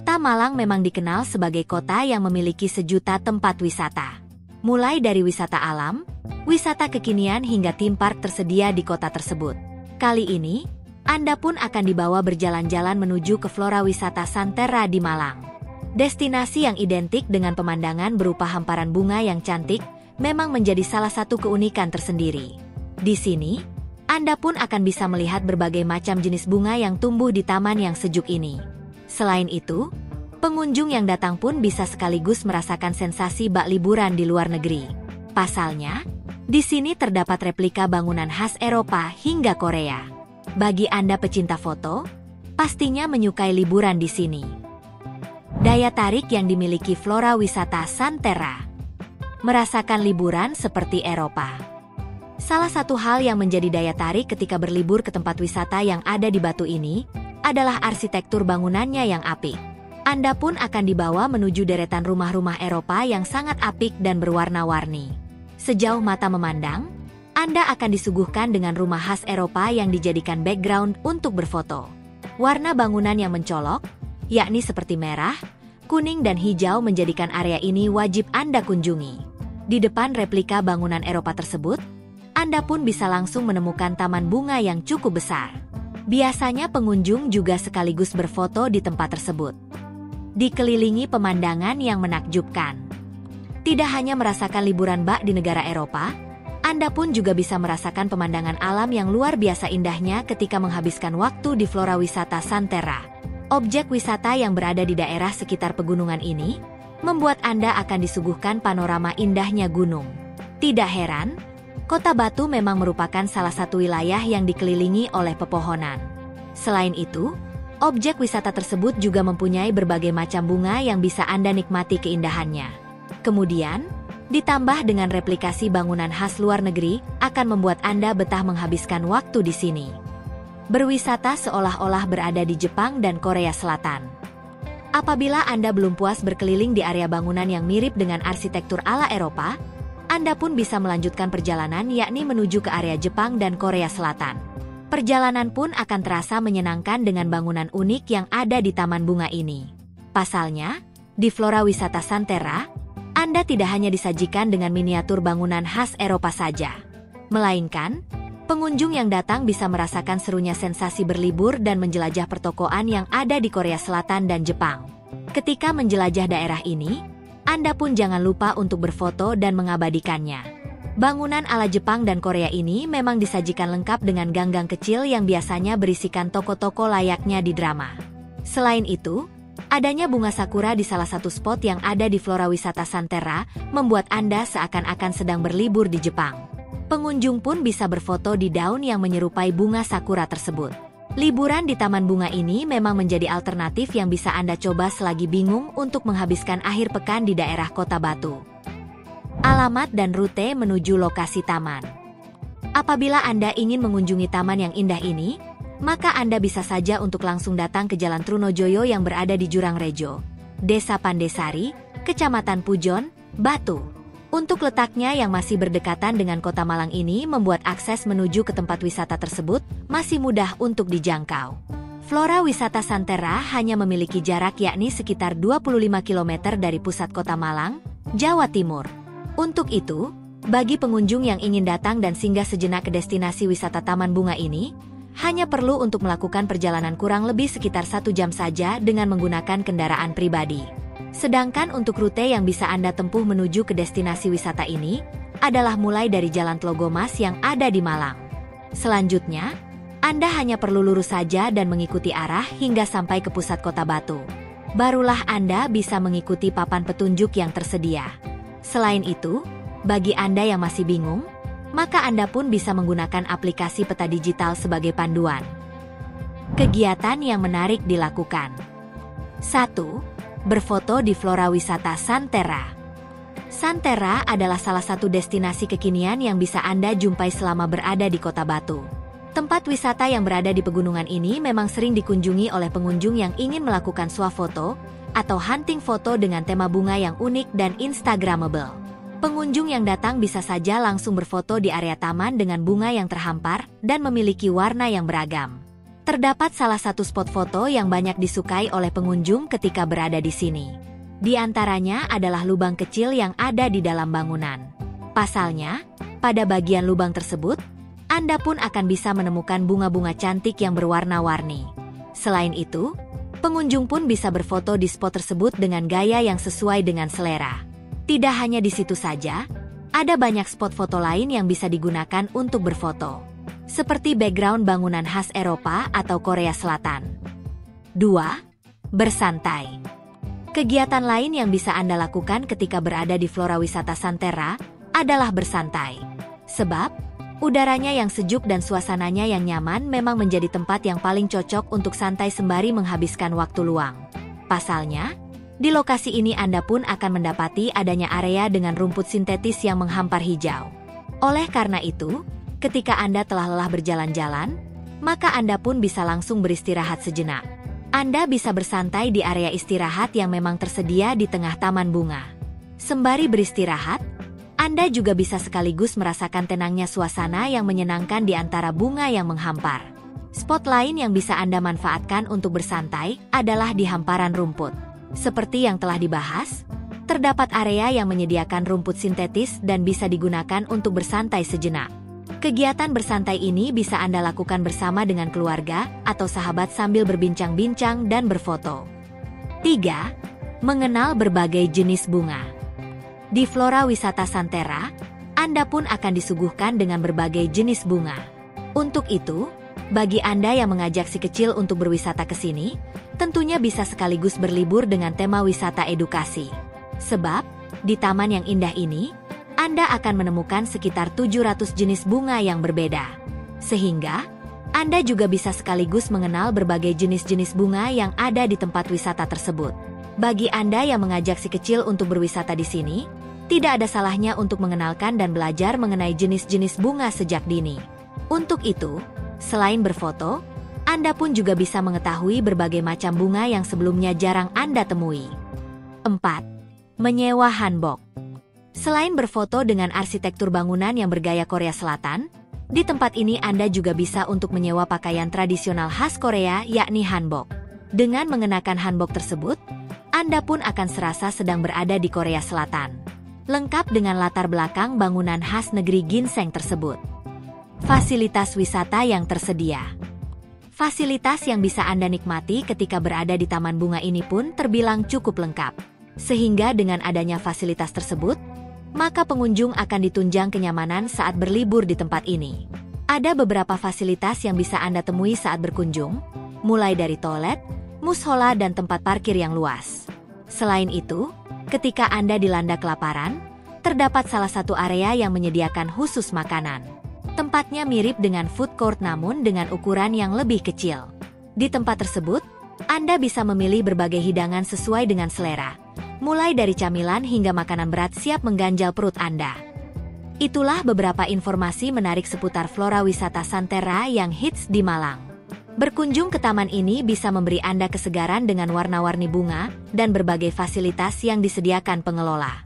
Kota Malang memang dikenal sebagai kota yang memiliki sejuta tempat wisata. Mulai dari wisata alam, wisata kekinian hingga theme park tersedia di kota tersebut. Kali ini, Anda pun akan dibawa berjalan-jalan menuju ke Flora Wisata Santerra di Malang. Destinasi yang identik dengan pemandangan berupa hamparan bunga yang cantik memang menjadi salah satu keunikan tersendiri. Di sini, Anda pun akan bisa melihat berbagai macam jenis bunga yang tumbuh di taman yang sejuk ini. Selain itu, pengunjung yang datang pun bisa sekaligus merasakan sensasi bak liburan di luar negeri. Pasalnya, di sini terdapat replika bangunan khas Eropa hingga Korea. Bagi Anda pecinta foto, pastinya menyukai liburan di sini. Daya tarik yang dimiliki Flora Wisata Santerra. Merasakan liburan seperti Eropa. Salah satu hal yang menjadi daya tarik ketika berlibur ke tempat wisata yang ada di Batu ini adalah arsitektur bangunannya yang apik. Anda pun akan dibawa menuju deretan rumah-rumah Eropa yang sangat apik dan berwarna-warni. Sejauh mata memandang, Anda akan disuguhkan dengan rumah khas Eropa yang dijadikan background untuk berfoto. Warna bangunan yang mencolok, yakni seperti merah, kuning dan hijau menjadikan area ini wajib Anda kunjungi. Di depan replika bangunan Eropa tersebut, Anda pun bisa langsung menemukan taman bunga yang cukup besar. Biasanya pengunjung juga sekaligus berfoto di tempat tersebut. Dikelilingi pemandangan yang menakjubkan. Tidak hanya merasakan liburan bak di negara Eropa, Anda pun juga bisa merasakan pemandangan alam yang luar biasa indahnya ketika menghabiskan waktu di Flora Wisata Santerra. Objek wisata yang berada di daerah sekitar pegunungan ini membuat Anda akan disuguhkan panorama indahnya gunung. Tidak heran, Kota Batu memang merupakan salah satu wilayah yang dikelilingi oleh pepohonan. Selain itu, objek wisata tersebut juga mempunyai berbagai macam bunga yang bisa Anda nikmati keindahannya. Kemudian, ditambah dengan replikasi bangunan khas luar negeri, akan membuat Anda betah menghabiskan waktu di sini. Berwisata seolah-olah berada di Jepang dan Korea Selatan. Apabila Anda belum puas berkeliling di area bangunan yang mirip dengan arsitektur ala Eropa, Anda pun bisa melanjutkan perjalanan yakni menuju ke area Jepang dan Korea Selatan. Perjalanan pun akan terasa menyenangkan dengan bangunan unik yang ada di taman bunga ini. Pasalnya, di Flora Wisata Santerra, Anda tidak hanya disajikan dengan miniatur bangunan khas Eropa saja, melainkan pengunjung yang datang bisa merasakan serunya sensasi berlibur dan menjelajah pertokoan yang ada di Korea Selatan dan Jepang. Ketika menjelajah daerah ini, Anda pun jangan lupa untuk berfoto dan mengabadikannya. Bangunan ala Jepang dan Korea ini memang disajikan lengkap dengan gang-gang kecil yang biasanya berisikan toko-toko layaknya di drama. Selain itu, adanya bunga sakura di salah satu spot yang ada di Flora Wisata Santerra membuat Anda seakan-akan sedang berlibur di Jepang. Pengunjung pun bisa berfoto di daun yang menyerupai bunga sakura tersebut. Liburan di taman bunga ini memang menjadi alternatif yang bisa Anda coba selagi bingung untuk menghabiskan akhir pekan di daerah Kota Batu. Alamat dan rute menuju lokasi taman. Apabila Anda ingin mengunjungi taman yang indah ini, maka Anda bisa saja untuk langsung datang ke Jalan Trunojoyo yang berada di Jurang Rejo, Desa Pandesari, Kecamatan Pujon, Batu. Untuk letaknya yang masih berdekatan dengan Kota Malang ini membuat akses menuju ke tempat wisata tersebut masih mudah untuk dijangkau. Flora Wisata Santerra hanya memiliki jarak yakni sekitar 25 km dari pusat Kota Malang, Jawa Timur. Untuk itu, bagi pengunjung yang ingin datang dan singgah sejenak ke destinasi wisata Taman Bunga ini, hanya perlu untuk melakukan perjalanan kurang lebih sekitar 1 jam saja dengan menggunakan kendaraan pribadi. Sedangkan untuk rute yang bisa Anda tempuh menuju ke destinasi wisata ini, adalah mulai dari Jalan Tlogomas yang ada di Malang. Selanjutnya, Anda hanya perlu lurus saja dan mengikuti arah hingga sampai ke pusat Kota Batu. Barulah Anda bisa mengikuti papan petunjuk yang tersedia. Selain itu, bagi Anda yang masih bingung, maka Anda pun bisa menggunakan aplikasi peta digital sebagai panduan. Kegiatan yang menarik dilakukan. 1. Berfoto di Flora Wisata Santerra. Santerra adalah salah satu destinasi kekinian yang bisa Anda jumpai selama berada di Kota Batu. Tempat wisata yang berada di pegunungan ini memang sering dikunjungi oleh pengunjung yang ingin melakukan swafoto atau hunting foto dengan tema bunga yang unik dan instagramable. Pengunjung yang datang bisa saja langsung berfoto di area taman dengan bunga yang terhampar dan memiliki warna yang beragam. Terdapat salah satu spot foto yang banyak disukai oleh pengunjung ketika berada di sini. Di antaranya adalah lubang kecil yang ada di dalam bangunan. Pasalnya, pada bagian lubang tersebut, Anda pun akan bisa menemukan bunga-bunga cantik yang berwarna-warni. Selain itu, pengunjung pun bisa berfoto di spot tersebut dengan gaya yang sesuai dengan selera. Tidak hanya di situ saja, ada banyak spot foto lain yang bisa digunakan untuk berfoto, seperti background bangunan khas Eropa atau Korea Selatan. 2. Bersantai. Kegiatan lain yang bisa Anda lakukan ketika berada di Flora Wisata Santerra adalah bersantai. Sebab, udaranya yang sejuk dan suasananya yang nyaman memang menjadi tempat yang paling cocok untuk santai sembari menghabiskan waktu luang. Pasalnya, di lokasi ini Anda pun akan mendapati adanya area dengan rumput sintetis yang menghampar hijau. Oleh karena itu, ketika Anda telah lelah berjalan-jalan, maka Anda pun bisa langsung beristirahat sejenak. Anda bisa bersantai di area istirahat yang memang tersedia di tengah taman bunga. Sembari beristirahat, Anda juga bisa sekaligus merasakan tenangnya suasana yang menyenangkan di antara bunga yang menghampar. Spot lain yang bisa Anda manfaatkan untuk bersantai adalah di hamparan rumput. Seperti yang telah dibahas, terdapat area yang menyediakan rumput sintetis dan bisa digunakan untuk bersantai sejenak. Kegiatan bersantai ini bisa Anda lakukan bersama dengan keluarga atau sahabat sambil berbincang-bincang dan berfoto. 3. Mengenal berbagai jenis bunga. Di Flora Wisata Santerra, Anda pun akan disuguhkan dengan berbagai jenis bunga. Untuk itu, bagi Anda yang mengajak si kecil untuk berwisata ke sini, tentunya bisa sekaligus berlibur dengan tema wisata edukasi. Sebab, di taman yang indah ini, Anda akan menemukan sekitar 700 jenis bunga yang berbeda. Sehingga, Anda juga bisa sekaligus mengenal berbagai jenis-jenis bunga yang ada di tempat wisata tersebut. Bagi Anda yang mengajak si kecil untuk berwisata di sini, tidak ada salahnya untuk mengenalkan dan belajar mengenai jenis-jenis bunga sejak dini. Untuk itu, selain berfoto, Anda pun juga bisa mengetahui berbagai macam bunga yang sebelumnya jarang Anda temui. 4. Menyewa hanbok. Selain berfoto dengan arsitektur bangunan yang bergaya Korea Selatan, di tempat ini Anda juga bisa untuk menyewa pakaian tradisional khas Korea yakni hanbok. Dengan mengenakan hanbok tersebut, Anda pun akan serasa sedang berada di Korea Selatan. Lengkap dengan latar belakang bangunan khas negeri ginseng tersebut. Fasilitas wisata yang tersedia. Fasilitas yang bisa Anda nikmati ketika berada di taman bunga ini pun terbilang cukup lengkap. Sehingga dengan adanya fasilitas tersebut, maka pengunjung akan ditunjang kenyamanan saat berlibur di tempat ini. Ada beberapa fasilitas yang bisa Anda temui saat berkunjung, mulai dari toilet, mushola dan tempat parkir yang luas. Selain itu, ketika Anda dilanda kelaparan, terdapat salah satu area yang menyediakan khusus makanan. Tempatnya mirip dengan food court namun dengan ukuran yang lebih kecil. Di tempat tersebut, Anda bisa memilih berbagai hidangan sesuai dengan selera, mulai dari camilan hingga makanan berat siap mengganjal perut Anda. Itulah beberapa informasi menarik seputar Flora Wisata Santerra yang hits di Malang. Berkunjung ke taman ini bisa memberi Anda kesegaran dengan warna-warni bunga dan berbagai fasilitas yang disediakan pengelola.